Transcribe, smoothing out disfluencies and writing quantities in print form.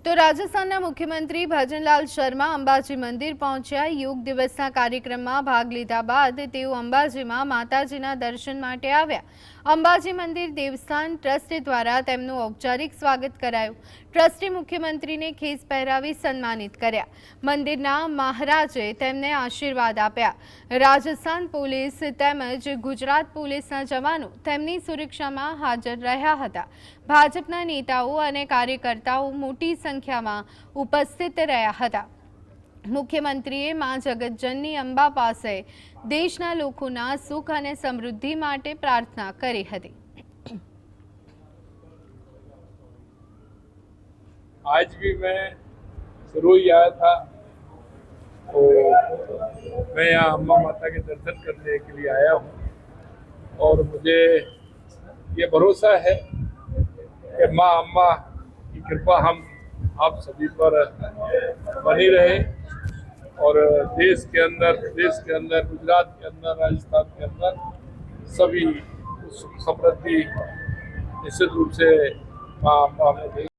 તો રાજસ્થાનના મુખ્યમંત્રી ભજનલાલ શર્મા અંબાજી મંદિર પહોંચ્યા। યોગ દિવસના કાર્યક્રમમાં ભાગ લીધા બાદ તેઓ અંબાજીમાં માતાજીના દર્શન માટે આવ્યા। અંબાજી મંદિર દેવસ્થાન ટ્રસ્ટ દ્વારા તેમનું ઔપચારિક સ્વાગત કરાયું। ટ્રસ્ટે મુખ્યમંત્રીને ખેસ પહેરાવી સન્માનિત કર્યા। મંદિરના મહારાજે તેમને આશીર્વાદ આપ્યા। રાજસ્થાન પોલીસ તેમજ ગુજરાત પોલીસના જવાનો તેમની સુરક્ષામાં હાજર રહ્યા હતા। ભાજપના નેતાઓ અને કાર્યકર્તાઓ મોટી સંખ્યામાં ઉપસ્થિત રહ્યા હતા। મુખ્યમંત્રીએ માં જગતજનની અંબા પાસે દેશના લોકોના સુખ અને સમૃદ્ધિ માટે પ્રાર્થના કરી હતી। आज भी मैं शुरू ही आया था, तो मैं यहाँ अम्मा माता के दर्शन करने के लिए आया हूँ और मुझे ये भरोसा है कि माँ अम्मा की कृपा हम आप सभी पर बनी रहे और देश के अंदर, प्रदेश के अंदर, गुजरात के अंदर, राजस्थान के अंदर सभी सुख समृद्धि निश्चित रूप से माँ अम्मा हमें